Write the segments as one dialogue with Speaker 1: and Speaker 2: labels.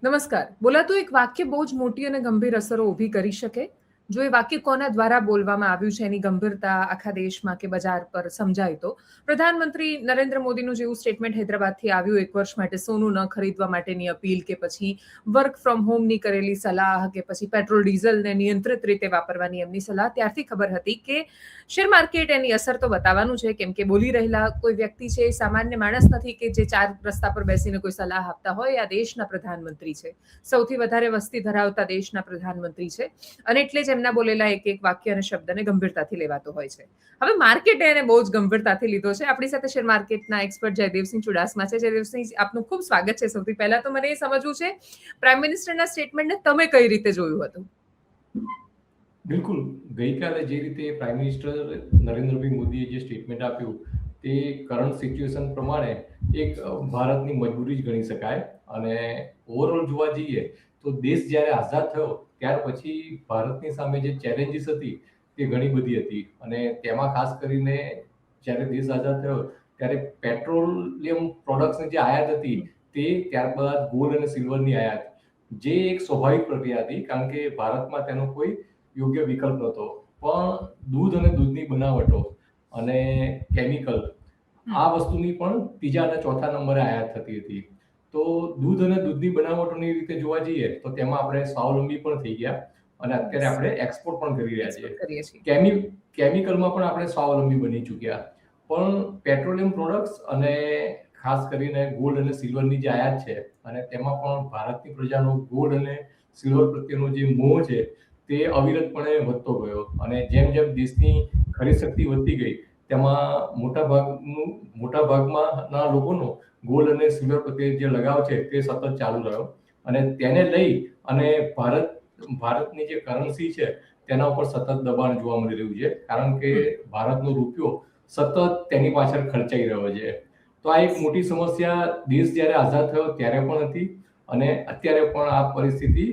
Speaker 1: નમસ્કાર. બોલાતું એક વાક્ય બહુ જ મોટી અને ગંભીર અસરો ઊભી કરી શકે. જો એ વાક્ય કોના દ્વારા બોલવામાં આવ્યું છે એની ગંભીરતા આખા દેશમાં કે બજાર પર સમજાય તો. પ્રધાનમંત્રી નરેન્દ્ર મોદીનું જેવું સ્ટેટમેન્ટ હૈદરાબાદથી આવ્યું 1 વર્ષ માટે સોનું ન ખરીદવા માટેની અપીલ કે પછી વર્ક ફ્રોમ હોમની કરેલી સલાહ કે પછી પેટ્રોલ ડીઝલને નિયંત્રિત રીતે વાપરવાની એમની સલાહ ત્યારથી ખબર હતી કે શેર માર્કેટ એની અસર તો બતાવવાનું છે કેમ કે બોલી રહેલા કોઈ વ્યક્તિ છે એ સામાન્ય માણસ નથી કે જે ચાર રસ્તા પર બેસીને કોઈ સલાહ આપતા હોય. આ દેશના પ્રધાનમંત્રી છે. સૌથી વધારે વસ્તી ધરાવતા દેશના પ્રધાનમંત્રી છે અને એટલે જ એમના બોલેલા એક એક વાક્ય અને શબ્દને ગંભીરતાથી લેવાતો હોય છે. હવે માર્કેટે એને બહુ જ ગંભીરતાથી લીધો છે. આપણી સાથે શેર માર્કેટના એક્સપર્ટ જયદેવસિંહ ચુડાસમા છે. જયદેવસિંહ, આપનું ખૂબ સ્વાગત છે. સૌથી પહેલા તો મને એ સમજવું છે, પ્રાઇમ મિનિસ્ટરના સ્ટેટમેન્ટને તમે કઈ રીતે જોયું હતું?
Speaker 2: બિલકુલ. ગઈકાલે જે રીતે પ્રાઇમ મિનિસ્ટર નરેન્દ્રભાઈ મોદીએ જે સ્ટેટમેન્ટ આપ્યું તે કરંટ સિચ્યુએશન પ્રમાણે એક ભારતની મજબૂરી જ ગણી શકાય. અને ઓવરઓલ જોવા જઈએ તો દેશ જ્યારે આઝાદ થયો ત્યાર પછી ભારતની સામે જે ચેલેન્જીસ હતી તે ઘણી બધી હતી. અને તેમાં ખાસ કરીને જ્યારે દેશ આઝાદ થયો ત્યારે પેટ્રોલિયમ પ્રોડક્ટ્સની જે આયાત હતી તે, ત્યારબાદ ગોલ્ડ અને સિલ્વરની આયાત, જે એક સ્વાભાવિક પ્રક્રિયા હતી કારણ કે ભારતમાં તેનો કોઈ યોગ્ય વિકલ્પ નહોતો. પણ દૂધ અને દૂધની બનાવટો અને કેમિકલ, આ વસ્તુની પણ ત્રીજા અને ચોથા નંબરે આયાત થતી હતી. તો દૂધ અને દૂધની બનાવટોની રીતે જોવા જઈએ તો તેમાં આપણે સ્વાવલંબી પણ થઈ ગયા અને અત્યારે આપણે એક્સપોર્ટ પણ કરી રહ્યા છીએ.
Speaker 1: એક્સપોર્ટ કરીએ છીએ.
Speaker 2: કેમિકલમાં પણ આપણે સ્વાવલંબી બની ચૂક્યા. પણ પેટ્રોલિયમ પ્રોડક્ટ્સ અને ખાસ કરીને ગોલ્ડ અને સિલ્વરની જે આયાત છે અને તેમાં પણ ભારતની પ્રજાનો ગોલ્ડ અને સિલ્વર પ્રત્યેનો જે મોહ છે તે અવિરતપણે વધતો ગયો. અને જેમ જેમ દેશની ખરીદ શક્તિ વધતી ગઈ તેમાં મોટા ભાગમાં લોકોનો ગોલ્ડ અને સિલ્વર પ્રત્યે જે લગાવ છે તે સતત ચાલુ રહ્યો. અને તેને લઈ અને ભારતની જે કરન્સી છે તેના ઉપર સતત દબાણ જોવા મળી રહ્યું છે કારણ કે ભારતનો રૂપિયો સતત તેની પાછળ ખર્ચાઈ રહ્યો છે. તો આ એક મોટી સમસ્યા દેશ જ્યારે આઝાદ થયો ત્યારે પણ હતી અને અત્યારે પણ આ પરિસ્થિતિ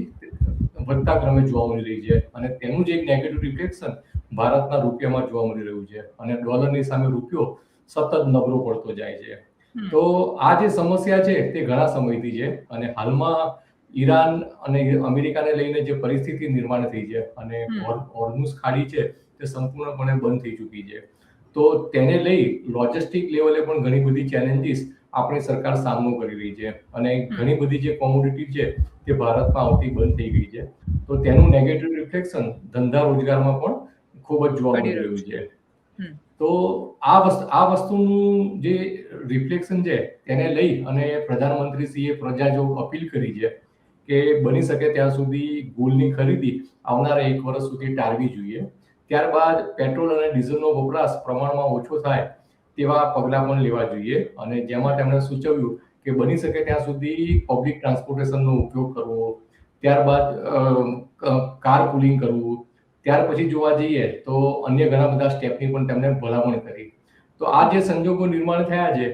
Speaker 2: વધતા ક્રમે જોવા મળી રહી છે. અને તેનું જ એક નેગેટિવ રિફ્લેક્શન ભારતના રૂપિયામાં જોવા મળી રહ્યું છે અને ડોલરની સામે રૂપિયો સતત નબળો પડતો જાય છે. તો આ જે સમસ્યા છે તે ઘણા સમયથી છે અને હાલમાં ઈરાન અને અમેરિકાને લઈને જે પરિસ્થિતિ નિર્માણ થઈ છે અને હોર્મુઝ ખાડી છે તે સંપૂર્ણપણે બંધ થઈ ચૂકી છે. તો તેને લઈ લોજિસ્ટિક લેવલે પણ ઘણી બધી ચેલેન્જીસ આપણી સરકાર સામનો કરી રહી છે અને ઘણી બધી જે કોમોડિટી છે તે ભારતમાં આવતી બંધ થઈ ગઈ છે. તો તેનું નેગેટિવ રિફ્લેક્શન ધંધા રોજગારમાં પણ ખૂબ જ જોવા મળી રહ્યું છે. તો આ વસ્તુનું જે રિફ્લેક્શન છે તેને લઈ અને પ્રધાનમંત્રીશ્રીએ પ્રજાજોગ અપીલ કરી છે કે બની શકે ત્યાં સુધી ગોલ્ડની ખરીદી આવનારા 1 વર્ષ સુધી ટાળવી જોઈએ. ત્યારબાદ પેટ્રોલ અને ડીઝલનો વપરાશ પ્રમાણમાં ઓછો થાય તેવા પગલાં પણ લેવા જોઈએ. અને જેમાં તેમણે સૂચવ્યું કે બની શકે ત્યાં સુધી પબ્લિક ટ્રાન્સપોર્ટેશનનો ઉપયોગ કરવો, ત્યારબાદ કાર પુલિંગ કરવું, ત્યાર પછી જોવા જઈએ તો અન્ય ઘણા બધા સ્ટેપની પણ તેમણે ભલામણ કરી. તો આ જે સંજોગો નિર્માણ થયા છે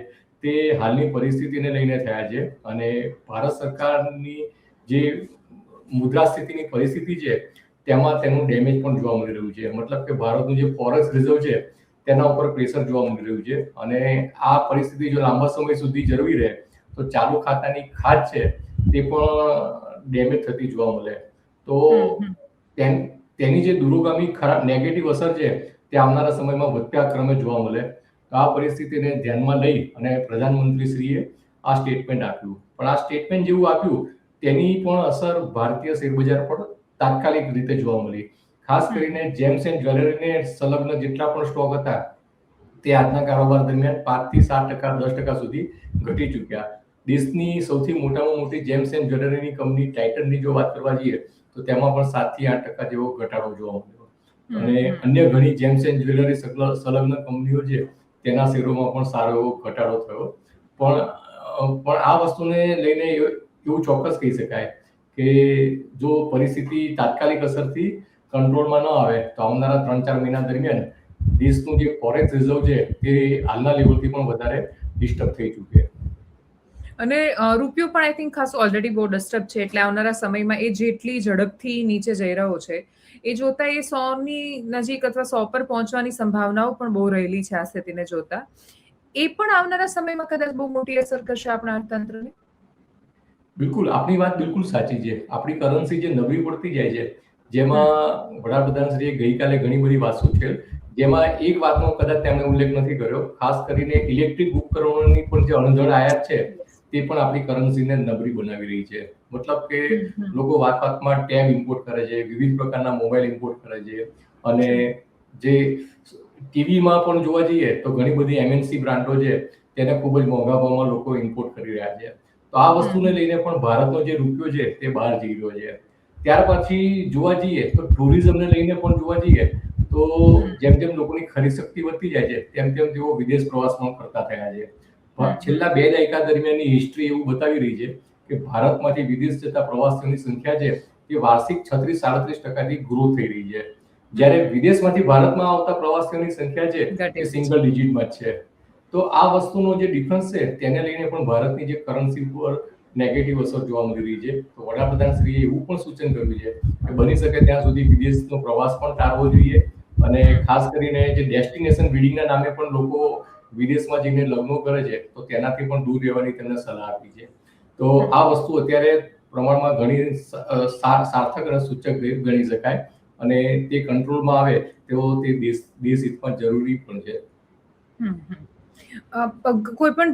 Speaker 2: તે હાલની પરિસ્થિતિને લઈને થયા છે અને ભારત સરકારની જે મુદ્રાસ્ફીતિની પરિસ્થિતિ છે તેમાં તેનું ડેમેજ પણ જોવા મળી રહ્યું છે. મતલબ કે ભારતનું જે ફોરેક્સ રિઝર્વ છે તેના ઉપર પ્રેશર જોવા મળી રહ્યું છે અને આ પરિસ્થિતિ જો લાંબા સમય સુધી જળવી રહે તો ચાલુ ખાતાની ખાધ છે તે પણ ડેમેજ થતી જોવા મળે. તો તેની જે દૂરોગામી ખરાબ નેગેટિવ અસર છે તે આવનારા સમયમાં વધતા ક્રમે જોવા મળે. તો આ પરિસ્થિતિને ધ્યાનમાં લઈ અને પ્રધાનમંત્રીશ્રીએ આ સ્ટેટમેન્ટ આપ્યું. પણ આ સ્ટેટમેન્ટ જેવું આપ્યું તેની પણ અસર ભારતીય શેરબજાર પર તાત્કાલિક રીતે જોવા મળી. ખાસ કરીને જેમ્સ એન્ડ જ્વેલરીને સંલગ્ન જેટલા પણ સ્ટોક હતા તે આજના કારોબાર દરમિયાન 5% થી 7%, 10% સુધી ઘટી ચૂક્યા. દેશની સૌથી મોટામાં મોટી જેમ્સ એન્ડ જ્વેલરીની કંપની ટાઇટનની જો વાત કરવા જઈએ તો તેમાં પણ 7% થી 8% જેવો ઘટાડો જોવા મળ્યો. અને અન્ય ઘણી જેમ્સ એન્ડ જ્વેલરી સંલગ્ન કંપનીઓ છે તેના શેરોમાં પણ સારો એવો ઘટાડો થયો. પણ આ વસ્તુને લઈને એવું ચોક્કસ કહી શકાય કે જો પરિસ્થિતિ તાત્કાલિક અસરથી કંટ્રોલમાં ન આવે તો આવનારા 3-4 મહિના દરમિયાન દેશનું જે ફોરેક્સ રિઝર્વ છે તે હાલના લેવલથી પણ વધારે ડિસ્ટર્બ થઈ ચૂકે.
Speaker 1: અને રૂપિયો પણ આઈ થિંક ખાસ ઓલરેડી બહુ ડિસ્ટર્બ છે એટલે આવનારા સમયમાં એ જેટલી ઝડપથી નીચે જઈ રહ્યો છે એ જોતા એ 100ની નજીક અથવા 100 પર પહોંચવાની સંભાવનાઓ પણ બહુ રહેલી છે આ સ્થિતિને જોતા. એ પણ આવનારા સમયમાં કદાચ બહુ મોટી અસર કરશે આપણા અર્થતંત્રને.
Speaker 2: બિલકુલ, આપની વાત બિલકુલ સાચી છે. આપણી કરન્સી જે નબળી પડતી જાય છે, જેમાં વડાપ્રધાનશ્રીએ ગઈકાલે ઘણી બધી વાત સૂચવેલ, જેમાં એક વાતનો કદાચ તેમણે ઉલ્લેખ નથી કર્યો. ખાસ કરીને ઇલેક્ટ્રિક ઉપકરણોની પણ જે અણઘડ આયાત છે, તે પણ આપણી કરન્સીને નબળી બનાવી રહી છે. મતલબ કે લોકો વાત-વાતમાં ટેબ ઇમ્પોર્ટ કરે છે, વિવિધ પ્રકારના મોબાઈલ ઇમ્પોર્ટ કરે છે અને જે ટીવીમાં પણ જોવા જઈએ તો ઘણી બધી એમએનસી બ્રાન્ડો છે, તેને ખૂબ જ મોંઘા ભાવમાં લોકો ઇમ્પોર્ટ કરી રહ્યા છે. તો આ વસ્તુને લઈને પણ ભારતનો જે રૂપિયો છે તે બહાર જઈ રહ્યો છે. ત્યાર પછી જોવા જઈએ તો ટુરિઝમને લઈને પણ જોવા જઈએ તો જેમ જેમ લોકોની ખરીદ શક્તિ વધતી જાય છે તેમ તેમ તેઓ વિદેશ પ્રવાસ પણ કરતા થયા છે. છેલ્લા 2 દાયકા દરમિયાનની હિસ્ટ્રી એવું બતાવી રહી છે કે ભારતમાંથી વિદેશ જતા પ્રવાસીઓની સંખ્યા છે તે વાર્ષિક 36-37% ગ્રો થઈ રહી છે. જ્યારે વિદેશમાંથી ભારતમાં આવતા પ્રવાસીઓની સંખ્યા છે
Speaker 1: ઘટે
Speaker 2: તે
Speaker 1: છે.
Speaker 2: સિંગલ ડિજિટમાં જ છે. તો આ વસ્તુનો જે ડિફરન્સ છે તેને લઈને પણ ભારતની જે કરન્સી ઉપર નેગેટિવ અસર જોવા મળી રહી છે. તો વડાપ્રધાનશ્રીએ એવું પણ સૂચન કર્યું છે કે બની શકે ત્યાં સુધી વિદેશનો પ્રવાસ પણ ટાળવો જોઈએ અને ખાસ કરીને જે ડેસ્ટિનેશન વેડિંગના નામે પણ લોકો વિદેશમાં જઈને લગ્નો કરે છે તો તેનાથી પણ દૂર રહેવાની તેમને સલાહ આપી છે. તો આ વસ્તુ અત્યારે પ્રમાણમાં ઘણી સાર્થક અને સૂચક ગણી શકાય અને તે કંટ્રોલમાં આવે તેવો તે દેશ હિતમાં જરૂરી પણ છે.
Speaker 1: કોઈ પણ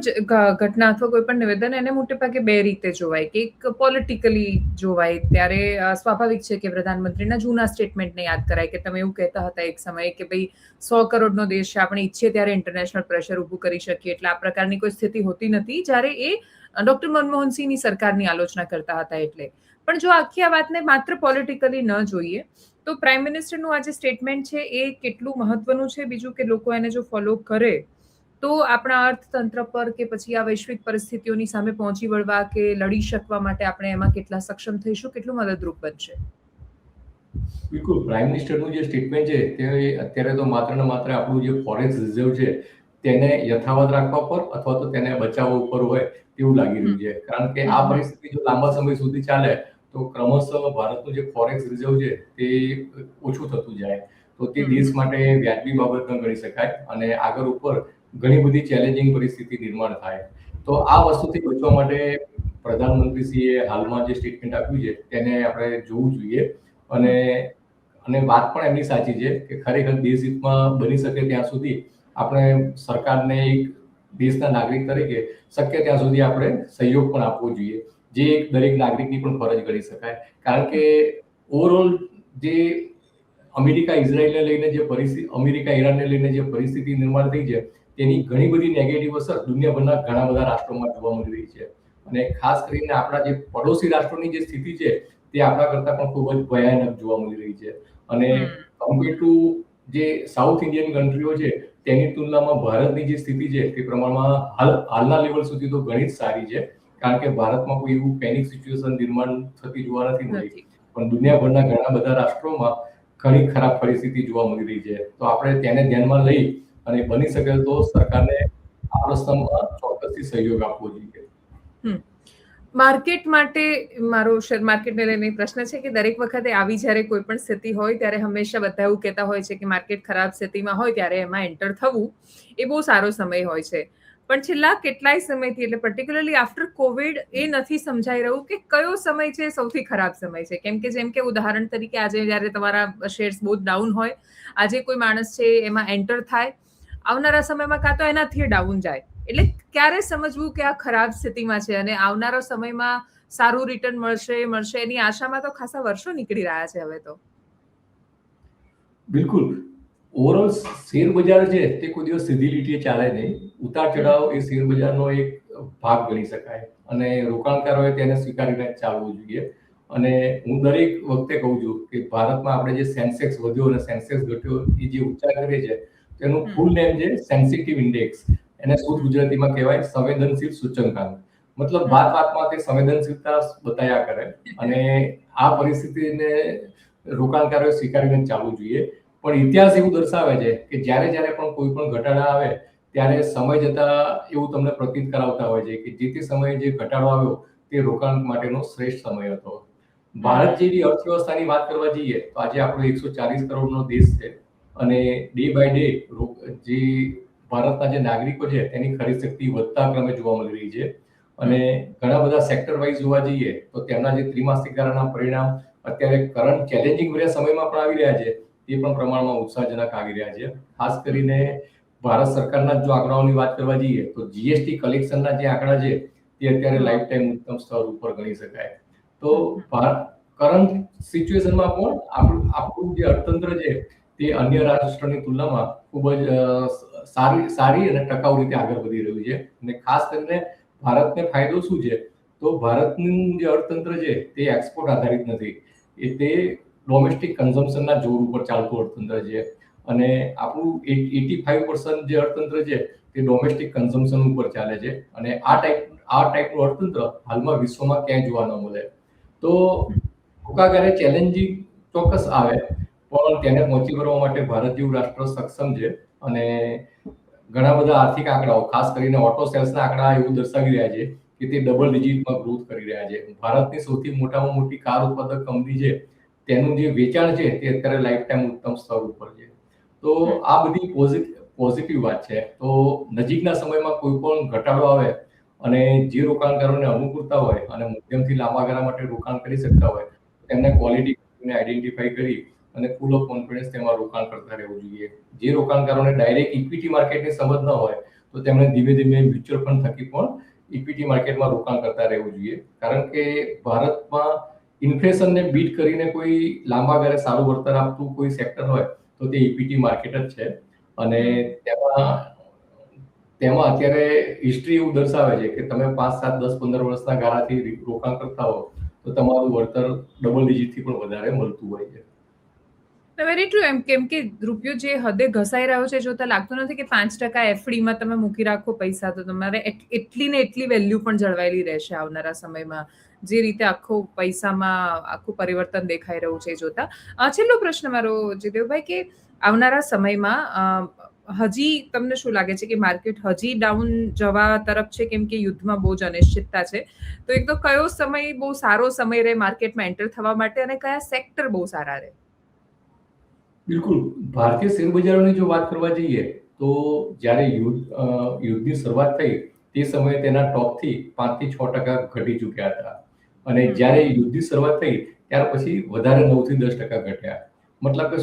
Speaker 1: ઘટના અથવા કોઈ પણ નિવેદન એને મોટે ભાગે બે રીતે જોવાય કે એક પોલિટિકલી જોવાય ત્યારે સ્વાભાવિક છે કે પ્રધાનમંત્રીના જૂના સ્ટેટમેન્ટને યાદ કરાય કે તમે એવું કહેતા હતા એક સમયે કે ભાઈ 100 કરોડનો દેશ છે, આપણે ઈચ્છીએ ત્યારે ઇન્ટરનેશનલ પ્રેશર ઊભું કરી શકીએ એટલે આ પ્રકારની કોઈ સ્થિતિ હોતી નથી જ્યારે એ ડોક્ટર મનમોહનસિંહની સરકારની આલોચના કરતા હતા એટલે. પણ જો આખી આ વાતને માત્ર પોલિટિકલી ન જોઈએ તો પ્રાઇમ મિનિસ્ટરનું આ જે સ્ટેટમેન્ટ છે એ કેટલું મહત્વનું છે, બીજું કે લોકો એને જો ફોલો કરે તો આપણા અર્થતંત્ર પર કે પછી આ વૈશ્વિક પરિસ્થિતિઓની સામે પહોંચી વળવા કે લડી શકવા માટે આપણે એમાં કેટલા સક્ષમ થઈશું, કેટલું મદદરૂપ બનશે?
Speaker 2: બિલકુલ, પ્રાઇમ મિનિસ્ટરનું જે સ્ટેટમેન્ટ છે તે અત્યારે તો માત્ર ને માત્ર આપણું જે ફોરેક્સ રિઝર્વ છે તેને યથાવત રાખવા પર અથવા તો તેને બચાવવા ઉપર હોય તેવું લાગી રહ્યું છે. કારણ કે આ પરિસ્થિતિ જો લાંબા સમય સુધી ચાલે તો ક્રમશઃ ભારતનું જે ફોરેક્સ રિઝર્વ છે તે ઓછું થતું જાય. તો તે દેશ માટે વ્યાજબી બાબત ન ગણી શકાય અને આગળ ઉપર ઘણી બધી ચેલેન્જિંગ પરિસ્થિતિ નિર્માણ થાય. તો આ વસ્તુથી બચવા માટે પ્રધાનમંત્રીશ્રીએ હાલમાં જે સ્ટેટમેન્ટ આપ્યું છે તેને આપણે જોવું જોઈએ અને વાત પણ એમની સાચી છે કે ખરેખર દેશ હિતમાં બની શકે ત્યાં સુધી આપણે સરકારને એક દેશના નાગરિક તરીકે શક્ય ત્યાં સુધી આપણે સહયોગ પણ આપવો જોઈએ, જે દરેક નાગરિકની પણ ફરજ ગણી શકાય. કારણ કે ઓવરઓલ જે અમેરિકા ઇઝરાયલને લઈને જે પરિસ્થિતિ, અમેરિકા ઈરાનને લઈને જે પરિસ્થિતિ નિર્માણ થઈ છે તેની ઘણી બધી નેગેટિવ અસર દુનિયાભરના ઘણા બધા રાષ્ટ્રોમાં જોવા મળી રહી છે અને ખાસ કરીને આપણા જે પડોશી રાષ્ટ્રોની જે સ્થિતિ છે તે આપણા કરતા પણ ખૂબ જ ભયાનક જોવા મળી રહી છે અને કમ્પેર ટુ જે સાઉથ ઇન્ડિયન કન્ટ્રીઓ છે તેની તુલનામાં ભારતની જે સ્થિતિ છે તે પ્રમાણમાં હાલના લેવલ સુધી તો ઘણી જ સારી છે. કારણ કે ભારતમાં કોઈ એવું પેનિક સિચ્યુએશન નિર્માણ થતી જોવા નથી મળી, પણ દુનિયાભરના ઘણા બધા રાષ્ટ્રોમાં ઘણી ખરાબ પરિસ્થિતિ જોવા મળી રહી છે. તો આપણે તેને ધ્યાનમાં લઈ અને બની શકે તો સરકારને આ પ્રશ્નમાં ચોક્કસથી સહયોગ આપવો જોઈએ.
Speaker 1: માર્કેટ માટે મારો શેર માર્કેટને લઈને પ્રશ્ન છે કે દરેક વખતે આવી જ્યારે કોઈ પણ સ્થિતિ હોય ત્યારે હંમેશા બધા એવું કહેતા હોય છે કે માર્કેટ ખરાબ સ્થિતિમાં હોય ત્યારે એમાં એન્ટર થવું એ બહુ સારો સમય હોય છે. પણ છેલ્લા કેટલાય સમયથી એટલે પર્ટિક્યુલરલી આફ્ટર કોવિડ એ નથી સમજાઈ રહ્યું કે કયો સમય છે સૌથી ખરાબ સમય છે. કેમ કે જેમ કે ઉદાહરણ તરીકે આજે જ્યારે તમારા શેર્સ બહુ ડાઉન હોય, આજે કોઈ માણસ છે એમાં એન્ટર થાય, આવનારા સમયમાં કાં તો એનાથી ડાઉન જાય. એટલે ક્યારે સમજવું કે આ ખરાબ સ્થિતિમાં છે અને આવનારા સમયમાં સારું રિટર્ન મળશે એની આશામાં તો ખાસા વર્ષો નીકળી રહ્યા છે હવે તો.
Speaker 2: બિલકુલ, ઓવરઓલ શેર બજાર છે તે કોઈ દિવસ સીધી લીટીએ ચાલે નહીં. ઉતાર ચઢાવ એ શેર બજારનો એક ભાગ ગણી શકાય અને રોકાણકારોએ તેને સ્વીકારીને ચાલવું જોઈએ. અને હું દરેક વખતે કહું છું કે ભારતમાં આપણે જે સેન્સેક્સ વધ્યો અને સેન્સેક્સ ઘટ્યો એ જે ઉચ્ચાર કરીએ છીએ તેનું ફૂલ નેમ છે સેન્સિટિવ ઇન્ડેક્સ. એને શુદ્ધ ગુજરાતીમાં કહેવાય સંવેદનશીલ સૂચકાંક. મતલબ વાત-વાતમાં તે સંવેદનશીલતા બતાયા કરે અને આ પરિસ્થિતિને રોકાણકારોએ સ્વીકારીને ચાલવું જોઈએ. પણ ઇતિહાસ એવું દર્શાવે છે કે જ્યારે પણ કોઈ પણ ઘટાડા આવે ત્યારે સમય જતાં એવું તમને પ્રતીત કરાવતા હોય છે કે જે તે સમયે જે ઘટાડો આવ્યો તે રોકાણ માટેનો શ્રેષ્ઠ સમય હતો. ભારત જેવી અર્થવ્યવસ્થાની વાત કરવા જઈએ તો આજે આપણો 140 કરોડનો દેશ છે અને ડે બાય ડે જે ભારતના જે નાગરિકો છે તેની ખરીદ શક્તિ વધતા ક્રમે જોવા મળી રહી છે. અને ઘણા બધા સેક્ટર વાઇઝ જોવા જઈએ તો તેમના જે ત્રિમાસિક ગાળાના પરિણામ અત્યારે કરંટ ચેલેન્જિંગ ભર્યા સમયમાં પણ આવી રહ્યા છે, તે પણ પ્રમાણમાં ઉત્સાહજનક આવી રહ્યા છે. ખાસ કરીને ભારત સરકારના જો આંકડાઓની વાત કરવા જઈએ તો જીએસટી કલેક્શનના જે આંકડા છે તે અત્યારે લાઈફ ટાઈમ ઉત્તમ સ્તર ઉપર ગણી શકાય. તો કરંટ સિચ્યુએશનમાં પણ આપણું જે અર્થતંત્ર છે તે અન્ય રાષ્ટ્રની તુલનામાં ખૂબ જ સારી અને ટકાઉ રીતે આગળ વધી રહ્યું છે. અને ખાસ કરીને ભારતને ફાયદો શું છે, તો ભારતનું જે અર્થતંત્ર છે તે એક્સપોર્ટ આધારિત નથી, તે ડોમેસ્ટિક કન્ઝમ્પશનના જોર ઉપર ચાલતું અર્થતંત્ર છે. અને આપણું 85% જે અર્થતંત્ર છે તે ડોમેસ્ટિક કન્ઝમ્પશન ઉપર ચાલે છે. અને આ ટાઈપનું અર્થતંત્ર હાલમાં વિશ્વમાં ક્યાંય જોવા ન મળે. તો ટૂંકા ચેલેન્જિંગ ચોક્કસ આવે, પણ તેને પહોંચી વળવા માટે ભારત જેવું રાષ્ટ્ર સક્ષમ છે. અને ઘણા બધા આર્થિક આંકડાઓ, ખાસ કરીને ઓટો સેલ્સના આંકડા એવું દર્શાવી રહ્યા છે કે તે ડબલ ડિજિટમાં ગ્રોથ કરી રહ્યા છે. ભારતની સૌથી મોટામાં મોટી કાર ઉત્પાદક કંપની છે, તેનું જે વેચાણ છે તે અત્યારે લાઈફ ટાઈમ ઉત્તમ સ્તર ઉપર છે. તો આ બધી પોઝિટિવ વાત છે. તો નજીકના સમયમાં કોઈ પણ ઘટાડો આવે અને જે રોકાણકારોને અનુકૂળતા હોય અને મધ્યમથી લાંબા ગાળા માટે રોકાણ કરી શકતા હોય, તેમને ક્વોલિટીને આઈડેન્ટિફાઈ કરી અને ફૂલ ઓફ કોન્ફિડન્સ તેમાં રોકાણ કરતા રહેવું જોઈએ. જે રોકાણકારોને ડાયરેક્ટ ઇક્વિટી માર્કેટની સમજ ન હોય તો તેમણે ધીમે ધીમે મ્યુચ્યુઅલ ફંડ થકી પણ ઇક્વિટી માર્કેટમાં રોકાણ કરતા રહેવું જોઈએ. કારણ કે ભારતમાં ઇન્ફ્લેશનને બીટ કરીને કોઈ લાંબા ગાળે સારું વળતર આપતું કોઈ સેક્ટર હોય તો તે ઇક્વિટી માર્કેટ જ છે. અને તેમાં અત્યારે હિસ્ટ્રી એવું દર્શાવે છે કે તમે 5, 7, 10, 15 વર્ષના ગાળાથી રોકાણ કરતા હો તો તમારું વળતર ડબલ ડિજિટથી પણ વધારે મળતું હોય છે.
Speaker 1: Very true. એમ કેમ કે રૂપિયો જે હદે ઘસાઈ રહ્યો છે, જોતા લાગતું નથી કે 5% એફડીમાં તમે મૂકી રાખો પૈસા તો તમારે એટલી ને એટલી વેલ્યુ પણ જળવાયેલી રહેશે આવનારા સમયમાં, જે રીતે આખું પૈસામાં આખું પરિવર્તન દેખાઈ રહ્યું છે જોતા. છેલ્લો પ્રશ્ન મારો જયદેવભાઈ, કે આવનારા સમયમાં હજી તમને શું લાગે છે કે માર્કેટ હજી ડાઉન જવા તરફ છે, કેમ કે યુદ્ધમાં બહુ જ અનિશ્ચિતતા છે? તો એક તો કયો સમય બહુ સારો સમય રહે માર્કેટમાં એન્ટર થવા માટે, અને કયા સેક્ટર બહુ સારા રહે?
Speaker 2: બિલકુલ. ભારતીય શેર બજારોની જો વાત કરવા જઈએ તો જ્યારે યુદ્ધની શરૂઆત થઈ તે સમયે તેના ટોપથી 5 થી 6% ઘટી ચૂક્યા હતા. અને જ્યારે યુદ્ધની શરૂઆત થઈ ત્યાર પછી વધારે 9 થી 10% ઘટ્યા. મતલબ કે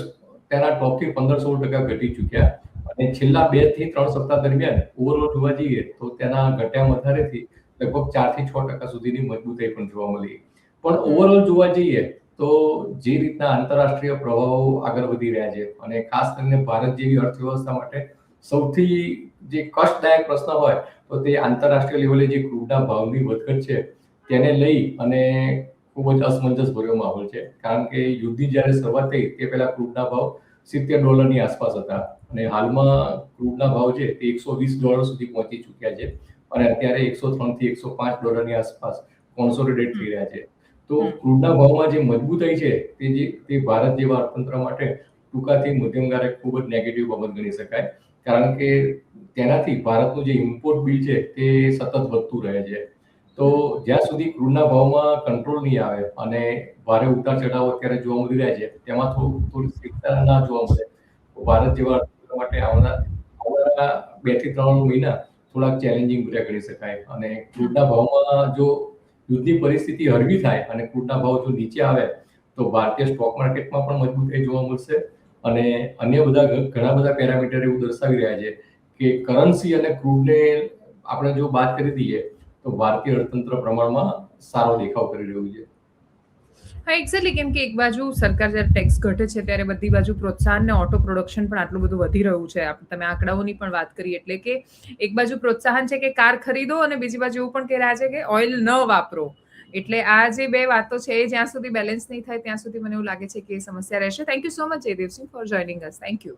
Speaker 2: તેના ટોપથી 15-16% ઘટી ચૂક્યા. અને છેલ્લા 2 થી 3 સપ્તાહ દરમિયાન ઓવરઓલ જોવા જઈએ તો તેના ઘટ્યા વધારેથી લગભગ 4 થી 6% સુધીની મજબૂતાઈ પણ જોવા મળી. પણ ઓવરઓલ જોવા જઈએ તો જે રીતના આંતરરાષ્ટ્રીય પ્રભાવો આગળ વધી રહ્યા છે અને ખાસ કરીને ભારત જેવી અર્થવ્યવસ્થા માટે સૌથી જે કષ્ટદાયક પ્રશ્ન હોય તો તે આંતરરાષ્ટ્રીય લેવલે જે ક્રૂડના ભાવની વધઘટ છે તેને લઈ અને ખૂબ જ અસમંજસ ભર્યો માહોલ છે. કારણ કે યુદ્ધની જ્યારે શરૂઆત થઈ તે પહેલા ક્રૂડના ભાવ $70 આસપાસ હતા અને હાલમાં ક્રૂડના ભાવ છે તે $120 સુધી પહોંચી ચૂક્યા છે અને અત્યારે $103 થી $105 આસપાસ કોન્સોલિડેટ થઈ રહ્યા છે. તો ક્રૂડના ભાવમાં જે મજબૂતાઈ છે તે ભારત જેવા અર્થતંત્ર માટે ટૂંકાથી મધ્યમ ગાળે ખૂબ જ નેગેટિવ બાબત ગણી શકાય. કારણ કે તેનાથી ભારતનું જે ઇમ્પોર્ટ બિલ છે તે સતત વધતું રહે છે. તો જ્યાં સુધી ક્રૂડના ભાવમાં કંટ્રોલ નહીં આવે અને ભારે ઉતાર ચઢાવ અત્યારે જોવા મળી રહ્યા છે તેમાં થોડી સ્થિરતા ના જોવા મળે તો ભારત જેવા અર્થતંત્ર માટે આવનારા 2 થી 3 મહિના થોડાક ચેલેન્જિંગ ભર્યા ગણી શકાય. અને ક્રૂડના ભાવમાં જો યુદ્ધની પરિસ્થિતિ હળવી થાય અને ક્રૂડના ભાવ જો નીચે આવે તો ભારતીય સ્ટોક માર્કેટમાં પણ મજબૂતાઈ જોવા મળશે. અને અન્ય ઘણા બધા પેરામીટર એવું દર્શાવી રહ્યા છે કે કરન્સી અને ક્રૂડને આપણે જો વાત કરી દઈએ તો ભારતીય અર્થતંત્ર પ્રમાણમાં સારો દેખાવ કરી રહ્યું છે.
Speaker 1: હા, એક્ઝેક્ટલી. કેમ કે એક બાજુ સરકાર જ્યારે ટેક્સ ઘટે છે ત્યારે બધી બાજુ પ્રોત્સાહન ને ઓટો પ્રોડક્શન પણ આટલું બધું વધી રહ્યું છે. તમે આંકડાઓની પણ વાત કરી, એટલે કે એક બાજુ પ્રોત્સાહન છે કે કાર ખરીદો અને બીજી બાજુ એવું પણ કહી રહ્યા છે કે ઓઇલ ન વાપરો. એટલે આ જે બે વાતો છે એ જ્યાં સુધી બેલેન્સ નહીં થાય ત્યાં સુધી મને એવું લાગે છે કે એ સમસ્યા રહેશે. Thank you so much Jaydevsinh four joining us. Thank you.